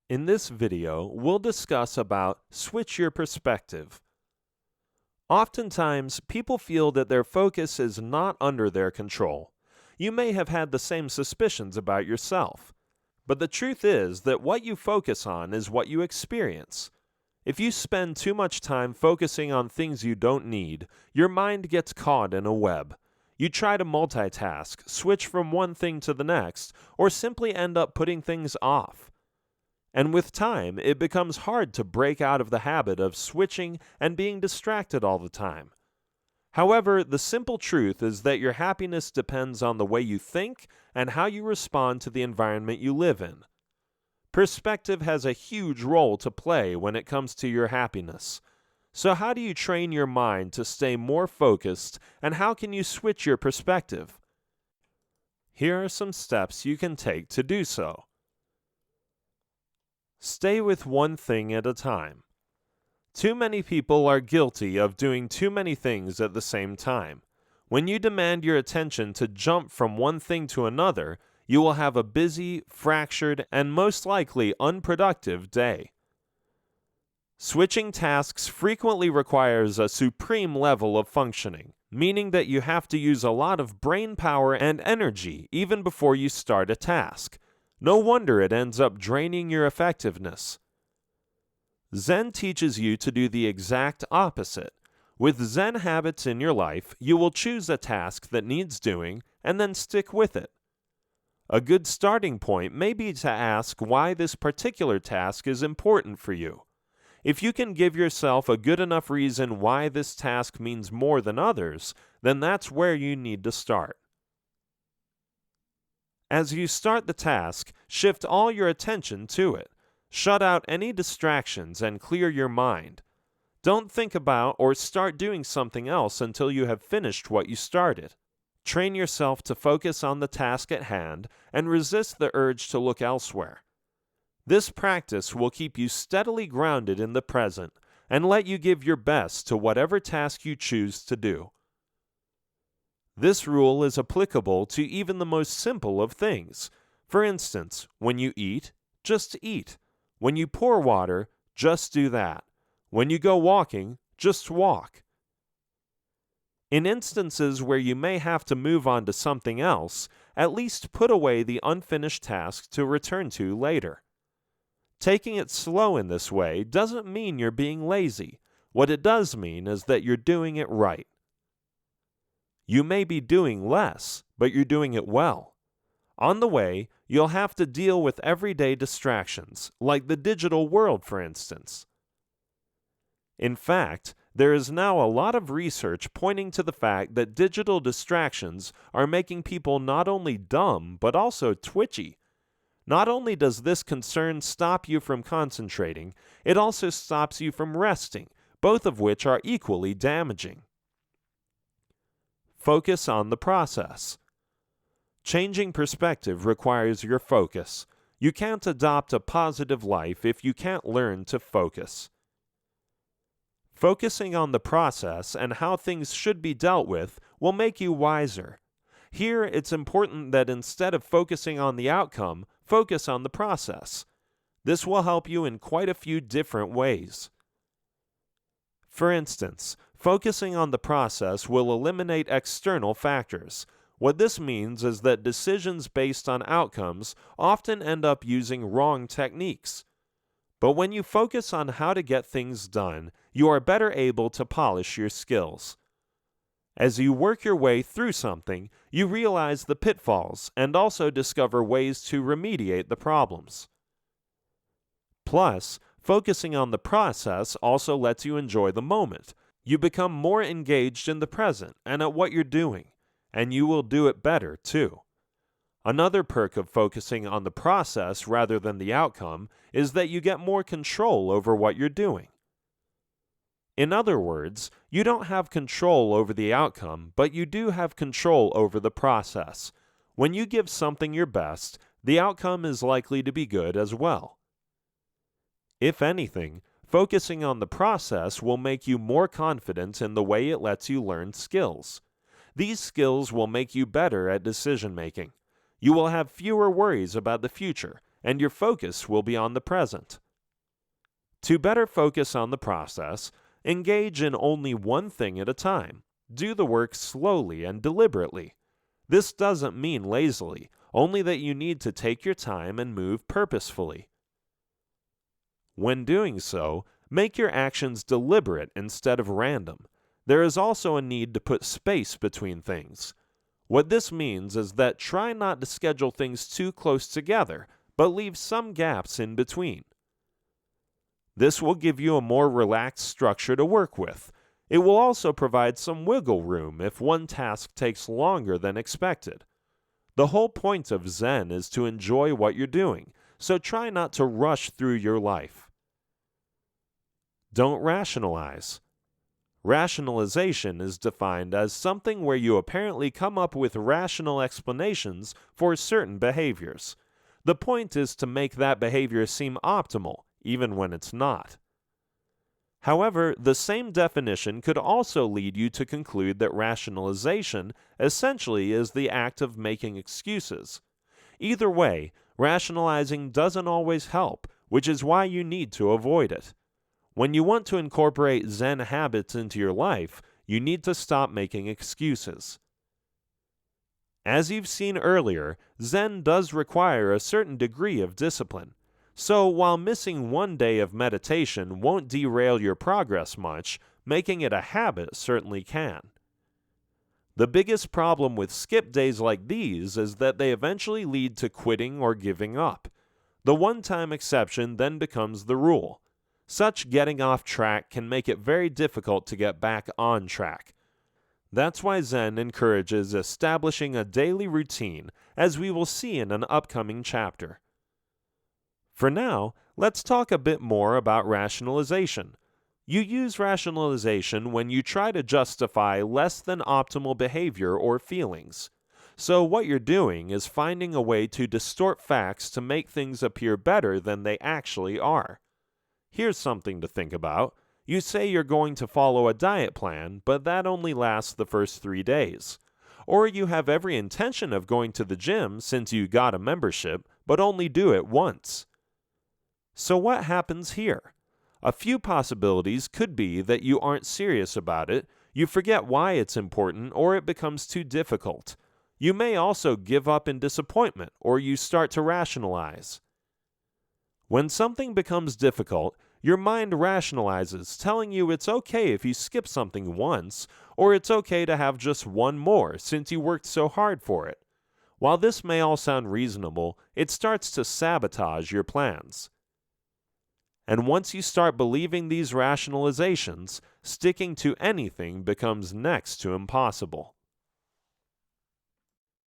In this video, we'll discuss about switch your perspective. Oftentimes, people feel that their focus is not under their control. You may have had the same suspicions about yourself. But the truth is that what you focus on is what you experience. If you spend too much time focusing on things you don't need, your mind gets caught in a web. You try to multitask, switch from one thing to the next, or simply end up putting things off. And with time, it becomes hard to break out of the habit of switching and being distracted all the time. However, the simple truth is that your happiness depends on the way you think and how you respond to the environment you live in. Perspective has a huge role to play when it comes to your happiness. So how do you train your mind to stay more focused, and how can you switch your perspective? Here are some steps you can take to do so. Stay with one thing at a time. Too many people are guilty of doing too many things at the same time. When you demand your attention to jump from one thing to another, you will have a busy, fractured, and most likely unproductive day. Switching tasks frequently requires a supreme level of functioning, meaning that you have to use a lot of brain power and energy even before you start a task. No wonder it ends up draining your effectiveness. Zen teaches you to do the exact opposite. With Zen habits in your life, you will choose a task that needs doing and then stick with it. A good starting point may be to ask why this particular task is important for you. If you can give yourself a good enough reason why this task means more than others, then that's where you need to start. As you start the task, shift all your attention to it. Shut out any distractions and clear your mind. Don't think about or start doing something else until you have finished what you started. Train yourself to focus on the task at hand and resist the urge to look elsewhere. This practice will keep you steadily grounded in the present and let you give your best to whatever task you choose to do. This rule is applicable to even the most simple of things. For instance, when you eat, just eat. When you pour water, just do that. When you go walking, just walk. In instances where you may have to move on to something else, at least put away the unfinished task to return to later. Taking it slow in this way doesn't mean you're being lazy. What it does mean is that you're doing it right. You may be doing less, but you're doing it well. On the way, you'll have to deal with everyday distractions, like the digital world, for instance. In fact, there is now a lot of research pointing to the fact that digital distractions are making people not only dumb, but also twitchy. Not only does this concern stop you from concentrating, it also stops you from resting, both of which are equally damaging. Focus on the process. Changing perspective requires your focus. You can't adopt a positive life if you can't learn to focus. Focusing on the process and how things should be dealt with will make you wiser. Here, it's important that instead of focusing on the outcome, focus on the process. This will help you in quite a few different ways. For instance, focusing on the process will eliminate external factors. What this means is that decisions based on outcomes often end up using wrong techniques. But when you focus on how to get things done, you are better able to polish your skills. As you work your way through something, you realize the pitfalls and also discover ways to remediate the problems. Plus, focusing on the process also lets you enjoy the moment. You become more engaged in the present and at what you're doing, and you will do it better too. Another perk of focusing on the process rather than the outcome is that you get more control over what you're doing. In other words, you don't have control over the outcome, but you do have control over the process. When you give something your best, the outcome is likely to be good as well. If anything, focusing on the process will make you more confident in the way it lets you learn skills. These skills will make you better at decision making. You will have fewer worries about the future, and your focus will be on the present. To better focus on the process, engage in only one thing at a time. Do the work slowly and deliberately. This doesn't mean lazily, only that you need to take your time and move purposefully. When doing so, make your actions deliberate instead of random. There is also a need to put space between things. What this means is that try not to schedule things too close together, but leave some gaps in between. This will give you a more relaxed structure to work with. It will also provide some wiggle room if one task takes longer than expected. The whole point of Zen is to enjoy what you're doing, so try not to rush through your life. Don't rationalize. Rationalization is defined as something where you apparently come up with rational explanations for certain behaviors. The point is to make that behavior seem optimal, even when it's not. However, the same definition could also lead you to conclude that rationalization essentially is the act of making excuses. Either way, rationalizing doesn't always help, which is why you need to avoid it. When you want to incorporate Zen habits into your life, you need to stop making excuses. As you've seen earlier, Zen does require a certain degree of discipline. So while missing one day of meditation won't derail your progress much, making it a habit certainly can. The biggest problem with skip days like these is that they eventually lead to quitting or giving up. The one-time exception then becomes the rule. Such getting off track can make it very difficult to get back on track. That's why Zen encourages establishing a daily routine, as we will see in an upcoming chapter. For now, let's talk a bit more about rationalization. You use rationalization when you try to justify less than optimal behavior or feelings. So what you're doing is finding a way to distort facts to make things appear better than they actually are. Here's something to think about. You say you're going to follow a diet plan, but that only lasts the first 3 days. Or you have every intention of going to the gym since you got a membership, but only do it once. So what happens here? A few possibilities could be that you aren't serious about it, you forget why it's important, or it becomes too difficult. You may also give up in disappointment, or you start to rationalize. When something becomes difficult, your mind rationalizes, telling you it's okay if you skip something once, or it's okay to have just one more since you worked so hard for it. While this may all sound reasonable, it starts to sabotage your plans. And once you start believing these rationalizations, sticking to anything becomes next to impossible.